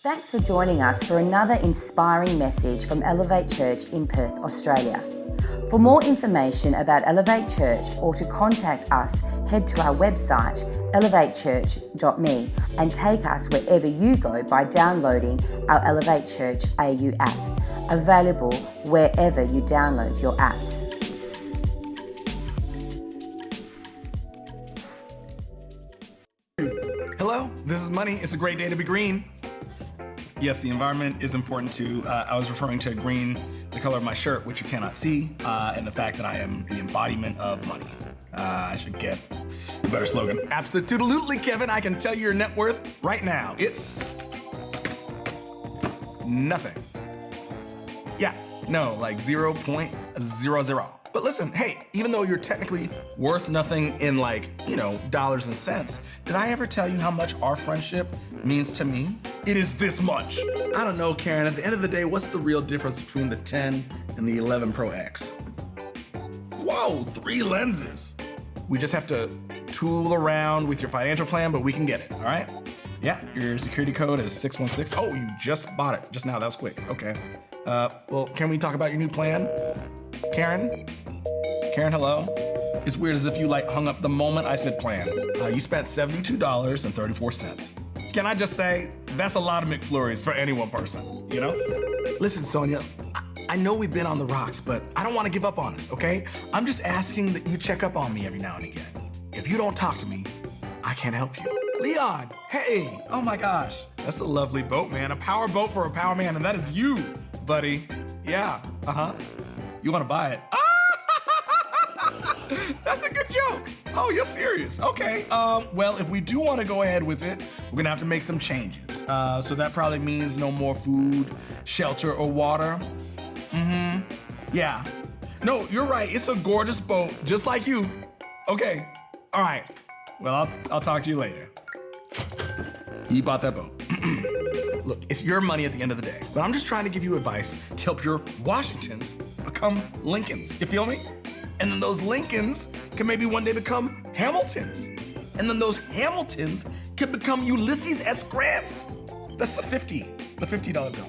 Thanks for joining us for another inspiring message from Elevate Church in Perth, Australia. For more information about Elevate Church or to contact us, head to our website, elevatechurch.me, and take us wherever you go by downloading our Elevate Church AU app, available wherever you download your apps. Hello, this is Money. It's a great day to be green. Yes, the environment is important too. I was referring to green, the color of my shirt, which you cannot see, and the fact that I am the embodiment of money. I should get a better slogan. Absolutely, Kevin. I can tell you your net worth right now. It's nothing. Yeah, no, like 0.00. But listen, hey, even though you're technically worth nothing in dollars and cents, did I ever tell you how much our friendship means to me? It is this much. I don't know, Karen, at the end of the day, what's the real difference between the 10 and the 11 Pro X? Whoa, 3 lenses. We just have to tool around with your financial plan, but we can get it, all right? Yeah, your security code is 616. Oh, you just bought it just now, that was quick, okay. Well, can we talk about your new plan? Karen, hello? It's weird as if you hung up the moment I said plan. You spent $72.34. Can I just say, that's a lot of McFlurries for any one person, you know? Listen, Sonia, I know we've been on the rocks, but I don't want to give up on us, okay? I'm just asking that you check up on me every now and again. If you don't talk to me, I can't help you. Leon, hey, oh my gosh. That's a lovely boat, man. A power boat for a power man, and that is you, buddy. Yeah, You want to buy it? That's a good joke. Oh, you're serious. Okay. Well, if we do want to go ahead with it, we're going to have to make some changes. So that probably means no more food, shelter, or water. Yeah. No, you're right. It's a gorgeous boat, just like you. Okay. All right. Well, I'll talk to you later. You bought that boat. Look, it's your money at the end of the day, but I'm just trying to give you advice to help your Washingtons become Lincolns. You feel me? And then those Lincolns can maybe one day become Hamiltons. And then those Hamiltons can become Ulysses S. Grants. That's the $50 bill.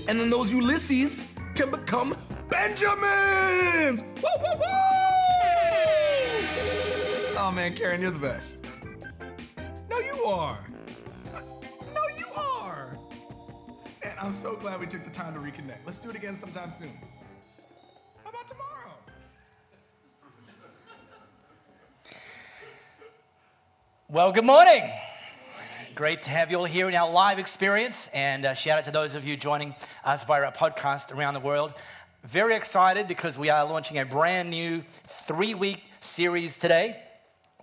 And then those Ulysses can become Benjamins. Woo, woo, woo! Oh man, Karen, you're the best. No, you are. And I'm so glad we took the time to reconnect. Let's do it again sometime soon. How about tomorrow? Well, good morning. Great to have you all here in our live experience, and shout out to those of you joining us via our podcast around the world. Very excited because we are launching a brand new 3-week series today,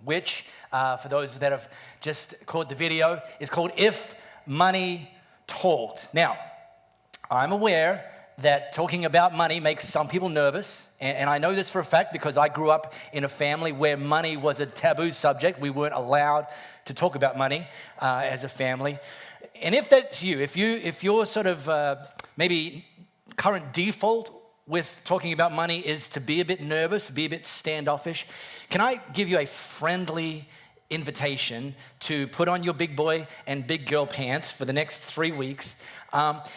which, for those that have just caught the video, is called If Money Talked. Now, I'm aware that talking about money makes some people nervous, and I know this for a fact because I grew up in a family where money was a taboo subject. We weren't allowed to talk about money as a family. And if that's you, if your sort of maybe current default with talking about money is to be a bit nervous, be a bit standoffish, can I give you a friendly invitation to put on your big boy and big girl pants for the next 3 weeks,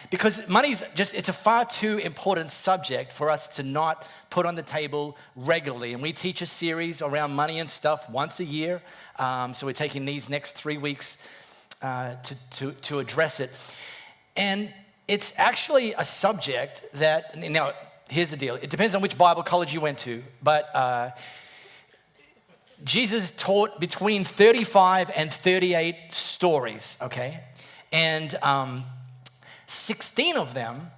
because money's it's a far too important subject for us to not put on the table regularly. And we teach a series around money and stuff once a year, so we're taking these next 3 weeks to address it. And it's actually a subject that, now here's the deal, it depends on which Bible college you went to, but Jesus taught between 35 and 38 stories, okay? And 16 of them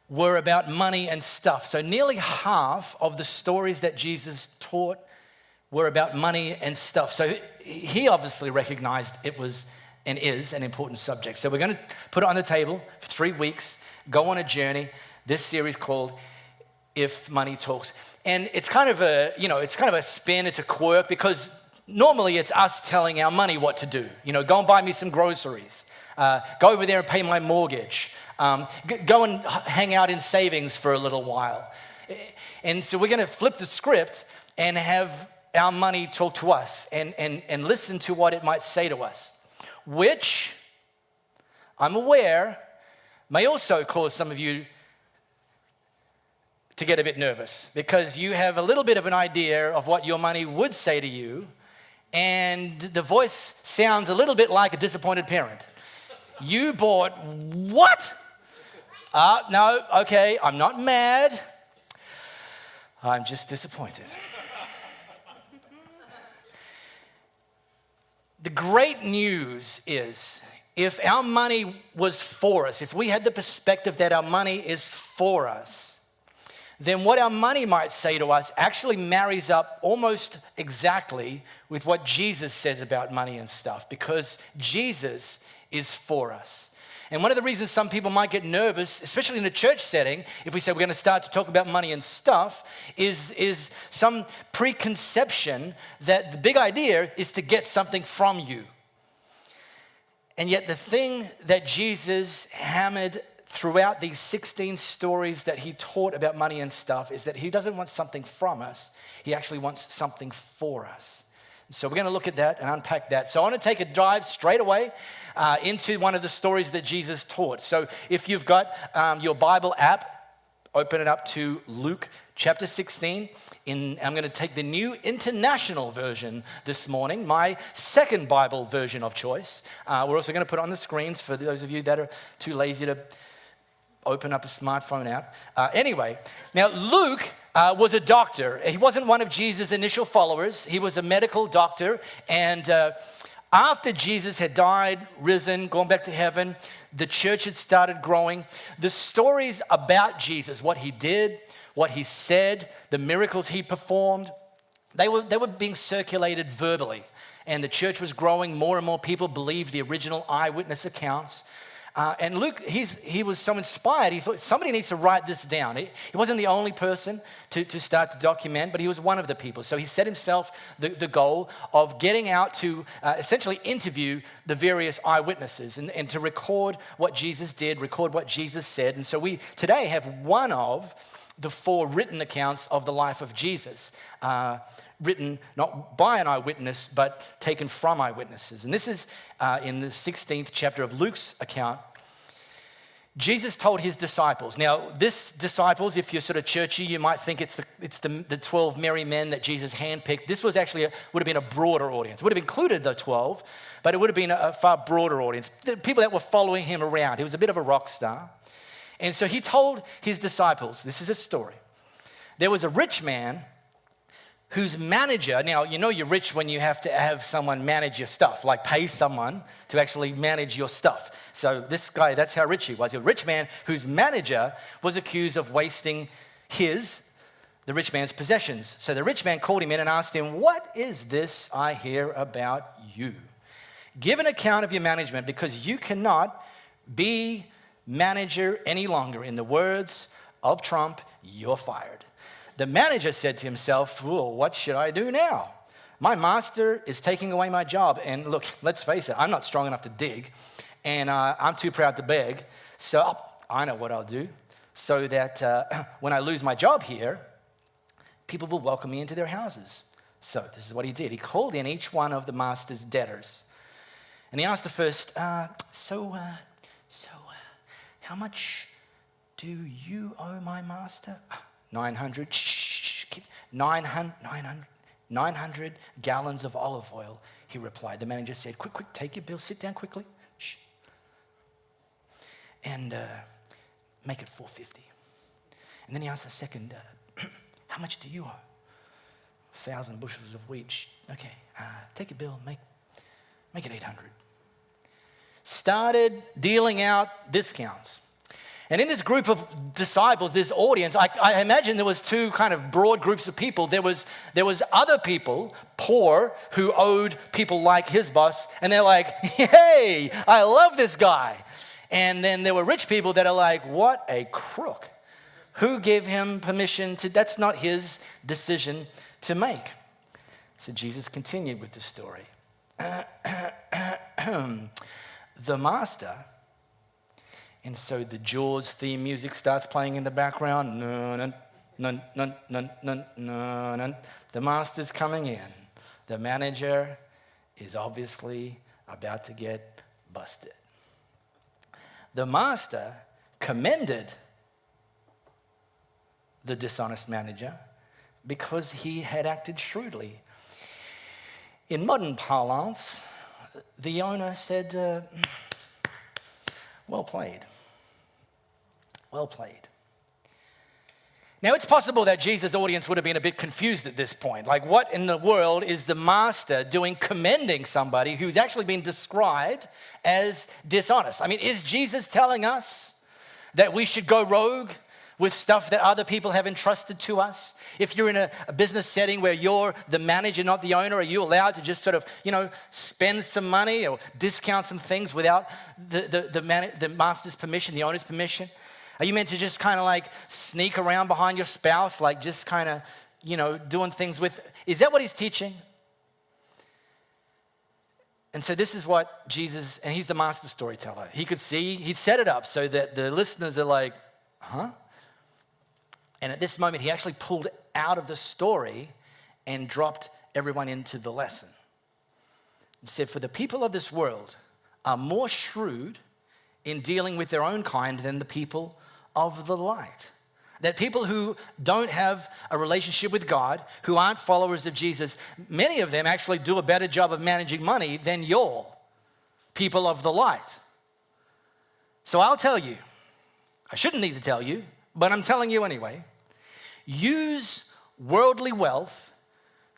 were about money and stuff. So nearly half of the stories that Jesus taught were about money and stuff. So he obviously recognized it was and is an important subject. So we're going to put it on the table for 3 weeks, go on a journey, this series called If Money Talks. And it's kind of a spin, it's a quirk, because normally it's us telling our money what to do. Go and buy me some groceries. Go over there and pay my mortgage. Go and hang out in savings for a little while. And so we're going to flip the script and have our money talk to us and listen to what it might say to us, which I'm aware, may also cause some of you to get a bit nervous because you have a little bit of an idea of what your money would say to you, and the voice sounds a little bit like a disappointed parent. You bought what? No, okay, I'm not mad. I'm just disappointed. The great news is, if our money was for us, if we had the perspective that our money is for us, then what our money might say to us actually marries up almost exactly with what Jesus says about money and stuff, because Jesus is for us. And one of the reasons some people might get nervous, especially in a church setting, if we say we're going to start to talk about money and stuff, is some preconception that the big idea is to get something from you. And yet the thing that Jesus hammered throughout these 16 stories that he taught about money and stuff is that he doesn't want something from us. He actually wants something for us. So we're going to look at that and unpack that. So I want to take a dive straight away into one of the stories that Jesus taught. So if you've got your Bible app, open it up to Luke chapter 16. I'm going to take the New International Version this morning, my second Bible version of choice. We're also going to put it on the screens for those of you that are too lazy to open up a smartphone app. Anyway, now Luke was a doctor. He wasn't one of Jesus' initial followers. He was a medical doctor. And after Jesus had died, risen, gone back to heaven, the church had started growing. The stories about Jesus, what he did, what he said, the miracles he performed, they were being circulated verbally. And the church was growing. More and more people believed the original eyewitness accounts. And Luke, he was so inspired, he thought somebody needs to write this down. He wasn't the only person to start to document, but he was one of the people. So he set himself the goal of getting out to essentially interview the various eyewitnesses and to record what Jesus did, record what Jesus said. And so we today have one of the 4 written accounts of the life of Jesus, written not by an eyewitness, but taken from eyewitnesses. And this is in the 16th chapter of Luke's account. Jesus told his disciples. Now, this disciples, if you're sort of churchy, you might think it's the 12 merry men that Jesus handpicked. This was actually would have been a broader audience. It would have included the 12, but it would have been a far broader audience. The people that were following him around. He was a bit of a rock star. And so he told his disciples, this is a story. There was a rich man whose manager, now you know you're rich when you have to have someone manage your stuff, like pay someone to actually manage your stuff. So this guy, that's how rich he was. A rich man whose manager was accused of wasting the rich man's possessions. So the rich man called him in and asked him, "What is this I hear about you? Give an account of your management, because you cannot be manager any longer. In the words of Trump, you're fired." The manager said to himself, "Well, what should I do now? My master is taking away my job. And look, let's face it, I'm not strong enough to dig, and I'm too proud to beg. So I know what I'll do so that when I lose my job here, people will welcome me into their houses." So this is what he did. He called in each one of the master's debtors. And he asked the first, how much do you owe my master? 900. 900 gallons of olive oil, he replied. The manager said, quick, take your bill, sit down quickly. Shh. And make it 450. And then he asked the second, how much do you owe? 1,000 bushels of wheat. Shh. Okay, take your bill, make it 800. Started dealing out discounts. And in this group of disciples, this audience, I imagine there was 2 kind of broad groups of people. There was other people, poor, who owed people like his boss, and they're like, "Hey, I love this guy." And then there were rich people that are like, "What a crook. Who gave him permission to, that's not his decision to make." So Jesus continued with the story. The master, and so the Jaws theme music starts playing in the background. The master's coming in. The manager is obviously about to get busted. the master commended the dishonest manager because he had acted shrewdly. In modern parlance, the owner said, well played. Well played. Now, it's possible that Jesus' audience would have been a bit confused at this point. Like, what in the world is the master doing commending somebody who's actually been described as dishonest? I mean, is Jesus telling us that we should go rogue with stuff that other people have entrusted to us? If you're in a business setting where you're the manager, not the owner, are you allowed to just sort of, spend some money or discount some things without the master's permission, the owner's permission? Are you meant to just kind of like sneak around behind your spouse, like just kind of, doing things with? Is that what he's teaching? And so this is what Jesus, and he's the master storyteller. He'd set it up so that the listeners are like, huh? And at this moment, he actually pulled out of the story and dropped everyone into the lesson. He said, for the people of this world are more shrewd in dealing with their own kind than the people of the light. That people who don't have a relationship with God, who aren't followers of Jesus, many of them actually do a better job of managing money than your people of the light. So I'll tell you, I shouldn't need to tell you, but I'm telling you anyway, use worldly wealth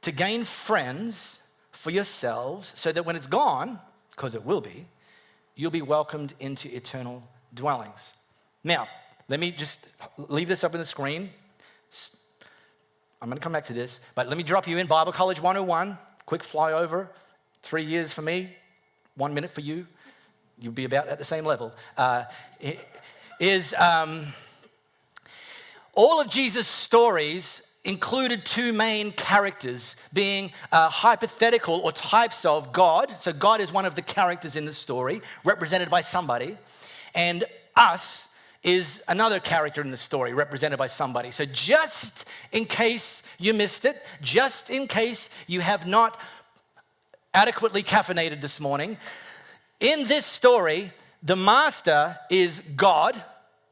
to gain friends for yourselves so that when it's gone, because it will be, you'll be welcomed into eternal dwellings. Now, let me just leave this up on the screen. I'm going to come back to this, but let me drop you in Bible College 101, quick flyover, 3 years for me, 1 minute for you. You'll be about at the same level. All of Jesus' stories included two main characters being hypothetical or types of God. So God is one of the characters in the story, represented by somebody. And us is another character in the story, represented by somebody. So just in case you missed it, just in case you have not adequately caffeinated this morning, in this story, the master is God,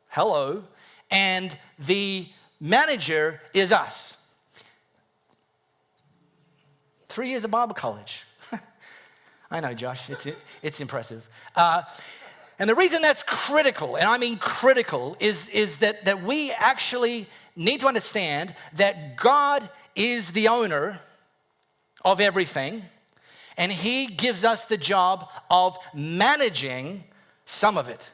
hello, and the manager is us. 3 years of Bible college. I know, Josh, it's impressive. And the reason that's critical, and I mean critical, is that we actually need to understand that God is the owner of everything, and he gives us the job of managing some of it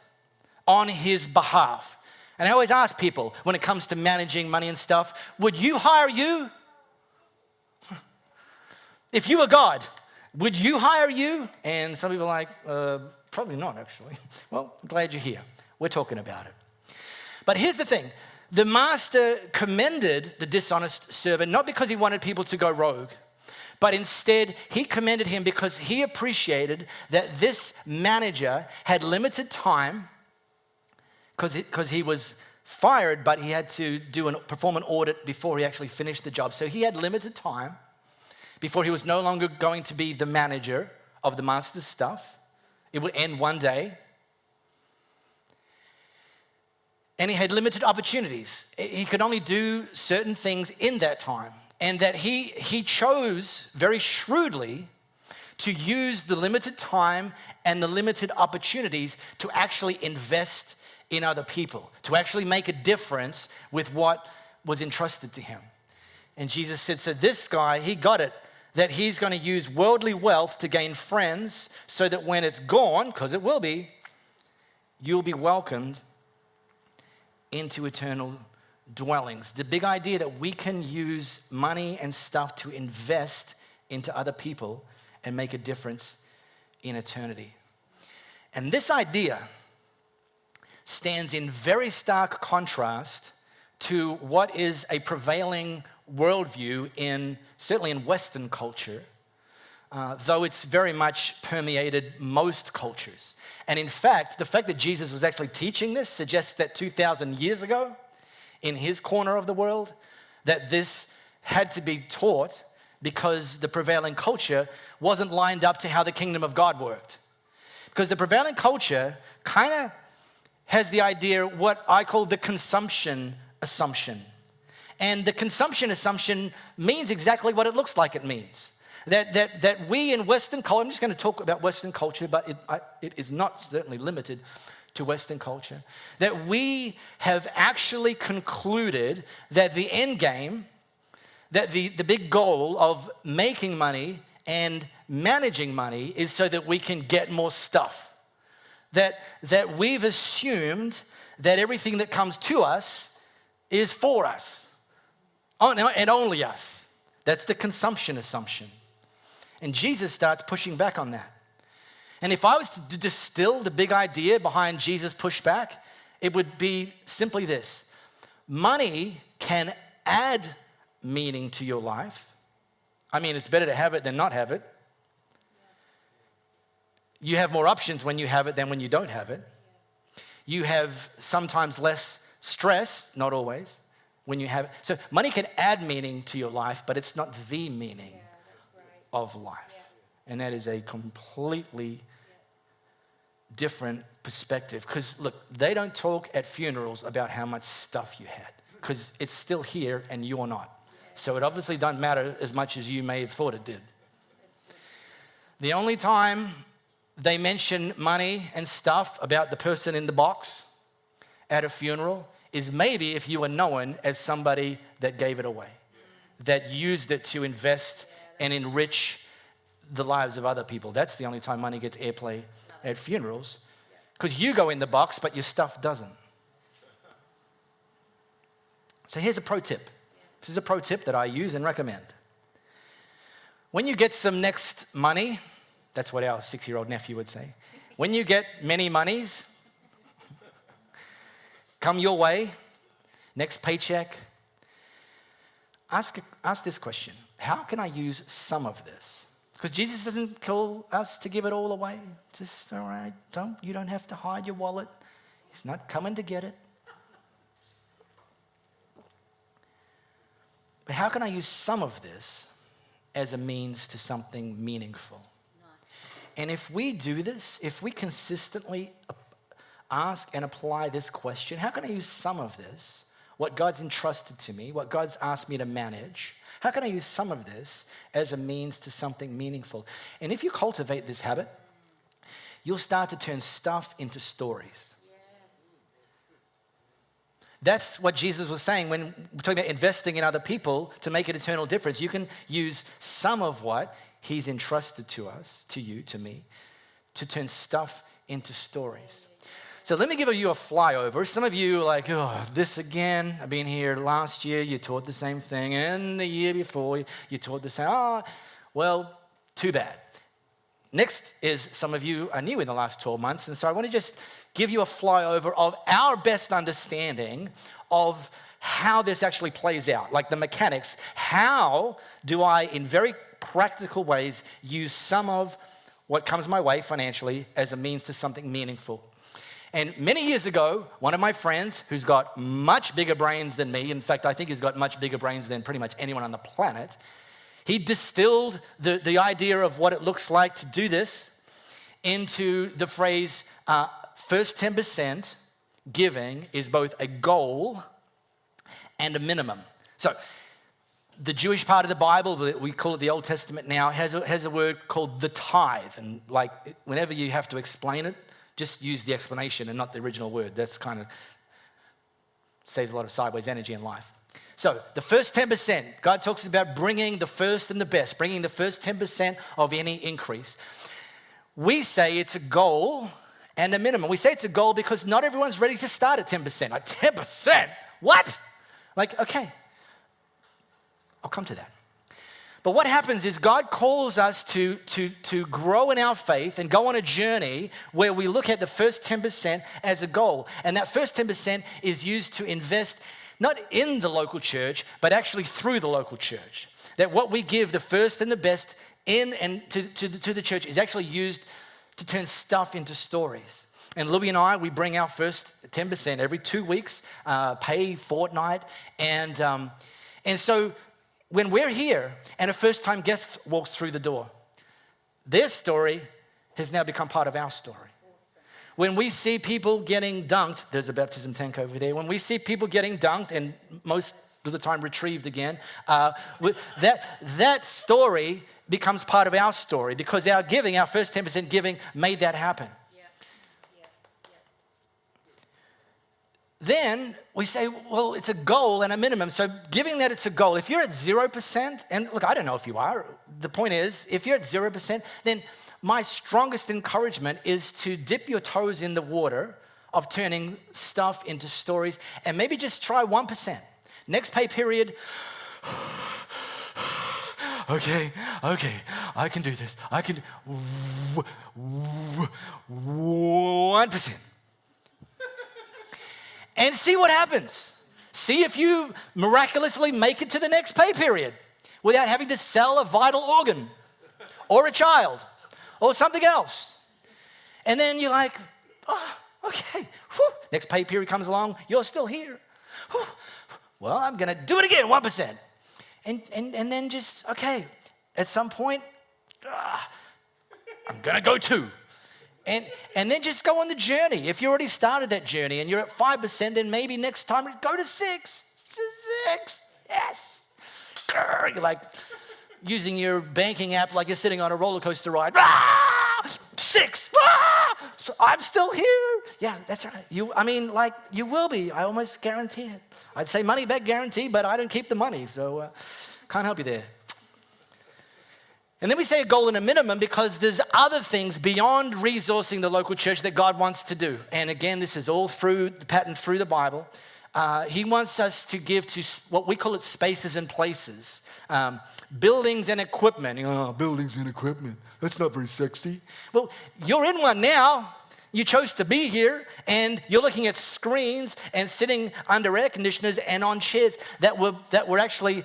on his behalf. And I always ask people when it comes to managing money and stuff, would you hire you? If you were God, would you hire you? And some people are like, probably not actually. Well, I'm glad you're here. We're talking about it. But here's the thing. The master commended the dishonest servant, not because he wanted people to go rogue, but instead he commended him because he appreciated that this manager had limited time because he was fired, but he had to perform an audit before he actually finished the job. So he had limited time before he was no longer going to be the manager of the master's stuff. It would end one day. And he had limited opportunities. He could only do certain things in that time. And that he chose very shrewdly to use the limited time and the limited opportunities to actually invest in other people, to actually make a difference with what was entrusted to him. And Jesus said, so this guy, he got it, that he's going to use worldly wealth to gain friends so that when it's gone, because it will be, you'll be welcomed into eternal dwellings. The big idea that we can use money and stuff to invest into other people and make a difference in eternity. And this idea stands in very stark contrast to what is a prevailing worldview certainly in Western culture, though it's very much permeated most cultures. And in fact, the fact that Jesus was actually teaching this suggests that 2,000 years ago, in his corner of the world, that this had to be taught because the prevailing culture wasn't lined up to how the kingdom of God worked. Because the prevailing culture kind of has the idea, what I call the consumption assumption. And the consumption assumption means exactly what it looks like it means. That we in Western culture, I'm just going to talk about Western culture, but it is not certainly limited to Western culture, that we have actually concluded that the end game, that the big goal of making money and managing money is so that we can get more stuff. That we've assumed that everything that comes to us is for us and only us. That's the consumption assumption. And Jesus starts pushing back on that. And if I was to distill the big idea behind Jesus' pushback, it would be simply this: money can add meaning to your life. I mean, it's better to have it than not have it. You have more options when you have it than when you don't have it. You have sometimes less stress, not always, when you have it. So money can add meaning to your life, but it's not the meaning of life. And that is a completely different perspective. Because look, they don't talk at funerals about how much stuff you had, because it's still here and you're not. So it obviously doesn't matter as much as you may have thought it did. The only time they mention money and stuff about the person in the box at a funeral is maybe if you were known as somebody that gave it away, that used it to invest and enrich the lives of other people. That's the only time money gets airplay at funerals, because you go in the box, but your stuff doesn't. So here's a pro tip. This is a pro tip that I use and recommend. When you get some next money, that's what our 6-year-old nephew would say. When you get many monies come your way, next paycheck, ask this question: how can I use some of this? Because Jesus doesn't call us to give it all away. Just, all right, you don't have to hide your wallet. He's not coming to get it. But how can I use some of this as a means to something meaningful? Nice. And if we do this, if we consistently ask and apply this question, how can I use some of this, what God's entrusted to me, what God's asked me to manage, how can I use some of this as a means to something meaningful? And if you cultivate this habit, you'll start to turn stuff into stories. That's what Jesus was saying when we're talking about investing in other people to make an eternal difference. You can use some of what he's entrusted to us, to you, to me, to turn stuff into stories. So let me give you a flyover. Some of you are like, oh, this again. I've been here last year, you taught the same thing, and the year before, you taught the same. Oh, well, too bad. Next is some of you are new in the last 12 months, and so I want to just give you a flyover of our best understanding of how this actually plays out, like the mechanics. How do I, in very practical ways, use some of what comes my way financially as a means to something meaningful? And many years ago, one of my friends who's got much bigger brains than me, in fact, I think he's got much bigger brains than pretty much anyone on the planet, he distilled the idea of what it looks like to do this into the phrase, first 10% giving is both a goal and a minimum. So the Jewish part of the Bible, we call it the Old Testament now, has a word called the tithe. And like whenever you have to explain it, just use the explanation and not the original word. That's kind of saves a lot of sideways energy in life. So the first 10%, God talks about bringing the first and the best, bringing the first 10% of any increase. We say it's a goal and a minimum. We say it's a goal because not everyone's ready to start at 10%. Like 10%? What? Like, okay, I'll come to that. But what happens is God calls us to grow in our faith and go on a journey where we look at the first 10% as a goal. And that first 10% is used to invest not in the local church, but actually through the local church. That what we give, the first and the best, in and to the church is actually used to turn stuff into stories. And Louie and I, we bring our first 10% every 2 weeks, pay fortnight. And so when we're here and a first-time guest walks through the door, their story has now become part of our story. When we see people getting dunked, there's a baptism tank over there. When we see people getting dunked, and most of the time retrieved again, that story becomes part of our story because our giving, our first 10% giving, made that happen. Then we say, well, it's a goal and a minimum. So giving that it's a goal. If you're at 0%, and look, I don't know if you are. The point is, if you're at 0%, then my strongest encouragement is to dip your toes in the water of turning stuff into stories and maybe just try 1%. Next pay period, okay, I can do this. I can 1%. And see what happens. See if you miraculously make it to the next pay period without having to sell a vital organ or a child or something else. And then you're like, oh, okay. Whew. Next pay period comes along, you're still here. Whew. Well, I'm going to do it again, 1%. And then just, okay, at some point, I'm going to go 2. And then just go on the journey. If you already started that journey and you're at 5%, then maybe next time go to 6. 6, yes. You're like using your banking app like you're sitting on a roller coaster ride. 6. I'm still here. Yeah, that's right. You will be. I almost guarantee it. I'd say money back guarantee, but I don't keep the money, so can't help you there. And then we say a goal and a minimum because there's other things beyond resourcing the local church that God wants to do. And again, this is all through the pattern through the Bible. He wants us to give to what we call it spaces and places, buildings and equipment. Buildings and equipment. That's not very sexy. Well, you're in one now. You chose to be here, and you're looking at screens and sitting under air conditioners and on chairs that were actually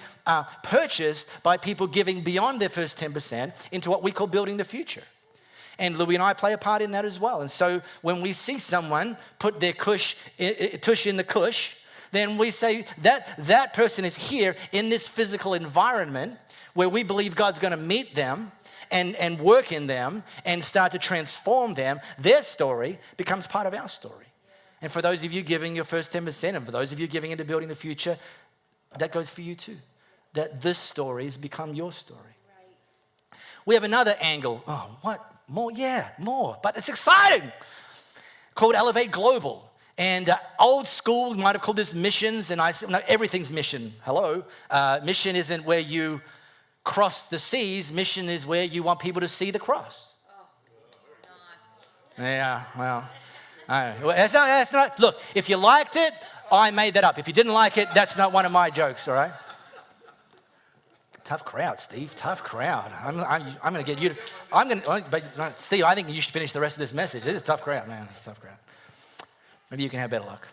purchased by people giving beyond their first 10% into what we call building the future. And Louis and I play a part in that as well. And so when we see someone put their tush in the cush, then we say that person is here in this physical environment where we believe God's going to meet them and work in them and start to transform them. Their story becomes part of our story. And for those of you giving your first 10%, and for those of you giving into building the future, that goes for you too. That this story has become your story. Right. We have another angle. Oh, what? More? Yeah, more. But it's exciting. Called Elevate Global. And old school might have called this missions. And I said, no, everything's mission. Hello. Mission isn't where you cross the seas. Mission is where you want people to see the cross. Oh, nice. Yeah, well, that's not, look, if you liked it, I made that up. If you didn't like it, that's not one of my jokes, all right? Tough crowd, Steve, tough crowd. I'm going to get you to, but Steve, I think you should finish the rest of this message. It's a tough crowd, man, it's a tough crowd. Maybe you can have better luck.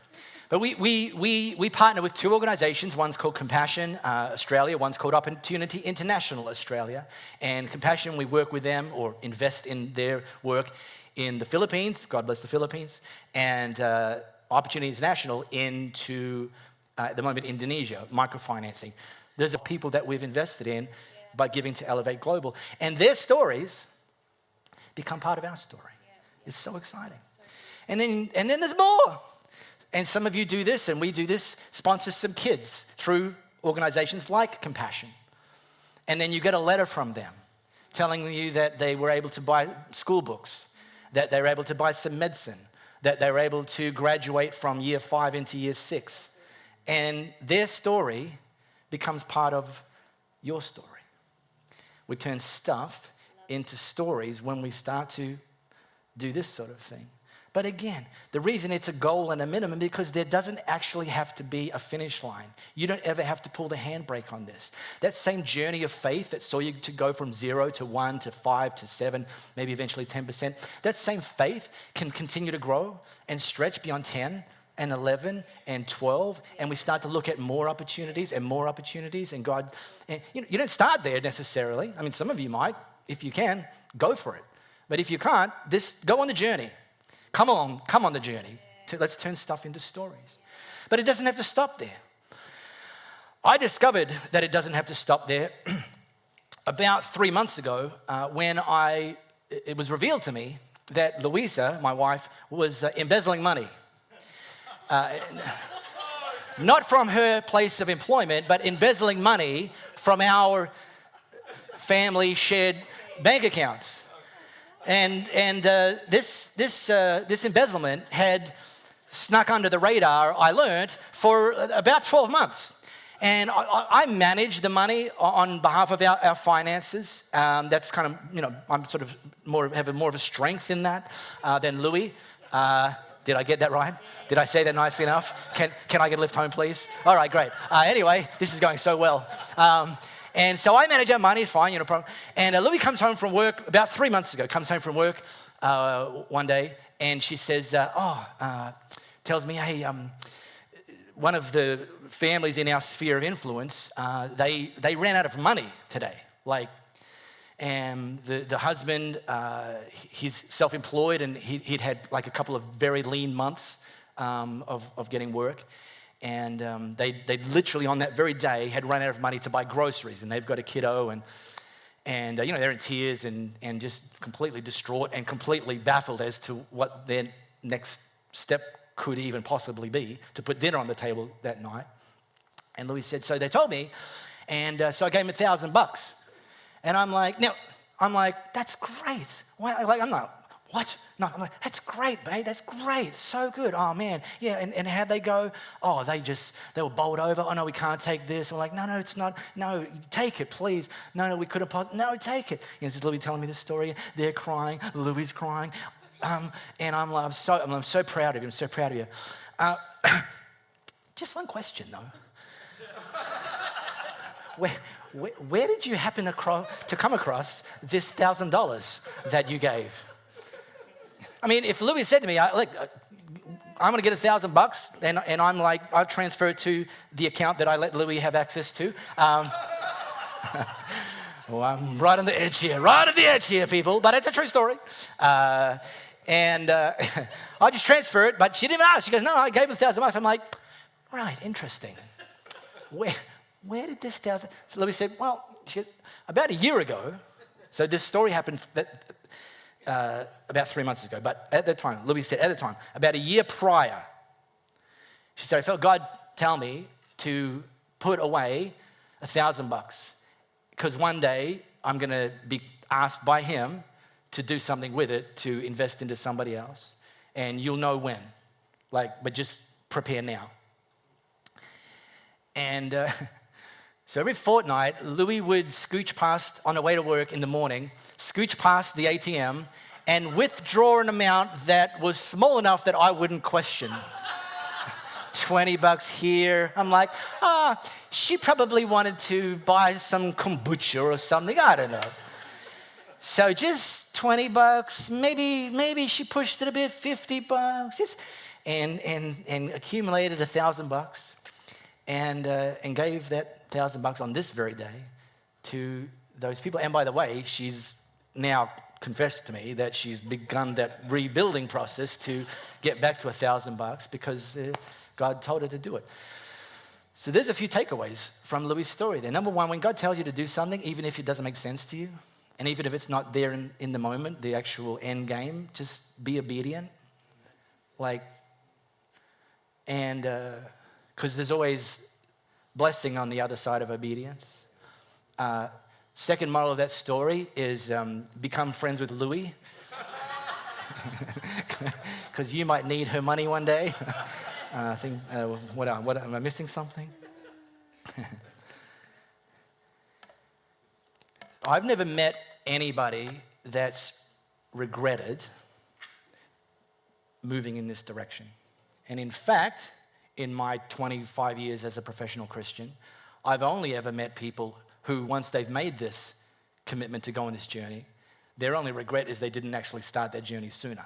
But we partner with 2 organizations. One's called Compassion Australia. One's called Opportunity International Australia. And Compassion, we work with them or invest in their work in the Philippines. God bless the Philippines. And Opportunity International into, at the moment, Indonesia, microfinancing. There's a people that we've invested in by giving to Elevate Global. And their stories become part of our story. It's so exciting. And then there's more. And some of you do this, and we do this, sponsor some kids through organizations like Compassion. And then you get a letter from them telling you that they were able to buy school books, that they were able to buy some medicine, that they were able to graduate from year 5 into year 6. And their story becomes part of your story. We turn stuff into stories when we start to do this sort of thing. But again, the reason it's a goal and a minimum because there doesn't actually have to be a finish line. You don't ever have to pull the handbrake on this. That same journey of faith that saw you to go from 0 to 1 to 5 to 7, maybe eventually 10%, that same faith can continue to grow and stretch beyond 10 and 11 and 12, and we start to look at more opportunities, and God, and you don't start there necessarily. I mean, some of you might. If you can, go for it. But if you can't, just go on the journey. Come on the journey. Let's turn stuff into stories. But it doesn't have to stop there. I discovered that it doesn't have to stop there about 3 months ago when it was revealed to me that Louisa, my wife, was embezzling money. Not from her place of employment, but embezzling money from our family shared bank accounts. And this embezzlement had snuck under the radar, I learned, for about 12 months. And I manage the money on behalf of our finances. That's kind of, I'm sort of have more of a strength in that than Louis. Did I get that right? Did I say that nicely enough? Can I get a lift home, please? All right, great. Anyway, this is going so well. And so I manage our money, it's fine, no problem. And Louis comes home from work about 3 months ago, one day, and she says, tells me, hey, one of the families in our sphere of influence, they ran out of money today. And the husband, he's self-employed, and he'd had like a couple of very lean months of getting work. And they literally on that very day had run out of money to buy groceries, and they've got a kiddo, and they're in tears and just completely distraught and completely baffled as to what their next step could even possibly be to put dinner on the table that night. And Louis said, so they told me, and so I gave him $1,000. And I'm like, that's great. I'm not, what? No, I'm like, that's great, babe, that's great, so good. Oh man, yeah, and how'd they go? Oh, they were bowled over. Oh no, we can't take this. I'm like, no, it's not, no, take it, please. No, we couldn't, no, take it. This is Louis telling me this story. They're crying, Louis crying. And I'm so proud of you. I'm so proud of you. Just one question though. Where did you happen to come across this $1,000 that you gave? I mean, if Louis said to me, I'm going to get $1,000, and I'm like, I'll transfer it to the account that I let Louis have access to. Well, I'm right on the edge here, people. But it's a true story. And I just transfer it, but she didn't even ask. She goes, no, I gave him $1,000. I'm like, right, interesting. Where did this $1,000? So Louis said, well, about a year ago. So this story happened about 3 months ago. But at the time, Louis said, about a year prior, she said, I felt God tell me to put away $1,000 because one day I'm going to be asked by him to do something with it, to invest into somebody else. And you'll know when. But just prepare now. And so every fortnight, Louis would scooch past on the way to work in the morning, scooch past the ATM and withdraw an amount that was small enough that I wouldn't question. $20 here. I'm like, she probably wanted to buy some kombucha or something. I don't know. So just $20, maybe she pushed it a bit, $50, just, and accumulated $1,000, and gave that $1,000 on this very day to those people. And by the way, she's now confessed to me that she's begun that rebuilding process to get back to $1,000 because God told her to do it. So there's a few takeaways from Louis' story there. Number one, when God tells you to do something, even if it doesn't make sense to you, and even if it's not there in the moment, the actual end game, just be obedient. Because there's always blessing on the other side of obedience. Second moral of that story is become friends with Louis. Because you might need her money one day. I think, what am I missing something? I've never met anybody that's regretted moving in this direction. And in fact, in my 25 years as a professional Christian, I've only ever met people who, once they've made this commitment to go on this journey, their only regret is they didn't actually start that journey sooner,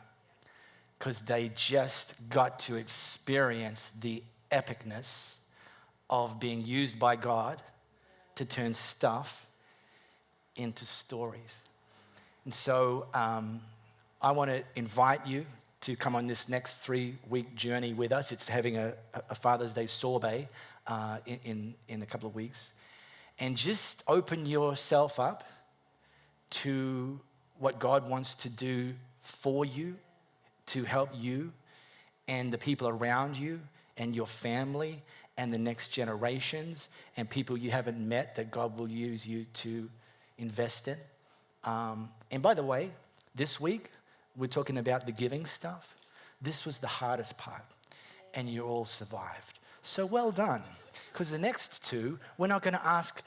because they just got to experience the epicness of being used by God to turn stuff into stories. And so I want to invite you to come on this next 3-week journey with us. It's having a Father's Day sorbet in a couple of weeks. And just open yourself up to what God wants to do for you, to help you and the people around you and your family and the next generations and people you haven't met that God will use you to invest in. And by the way, this week, we're talking about the giving stuff. This was the hardest part, and you all survived. So well done, because the next two, we're not going to ask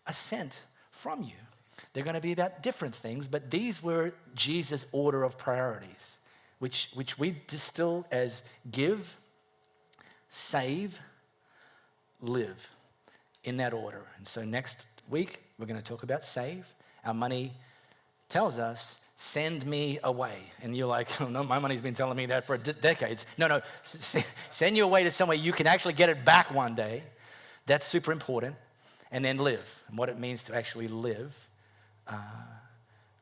a cent from you. They're going to be about different things, but these were Jesus' order of priorities, which we distill as give, save, live, in that order. And so next week, we're going to talk about save. Our money tells us, send me away. And you're like, oh, no, my money's been telling me that for decades. No, send you away to somewhere you can actually get it back one day. That's super important. And then live, and what it means to actually live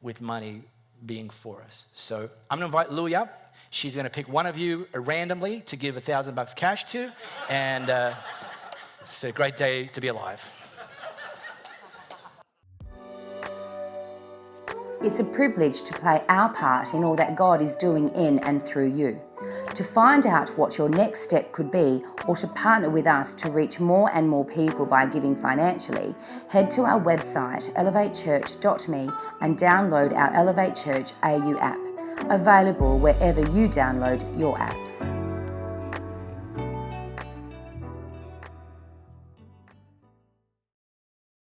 with money being for us. So I'm going to invite Louie up. She's going to pick one of you randomly to give $1,000 cash to. And it's a great day to be alive. It's a privilege to play our part in all that God is doing in and through you. To find out what your next step could be, or to partner with us to reach more and more people by giving financially, head to our website elevatechurch.me and download our Elevate Church AU app, available wherever you download your apps.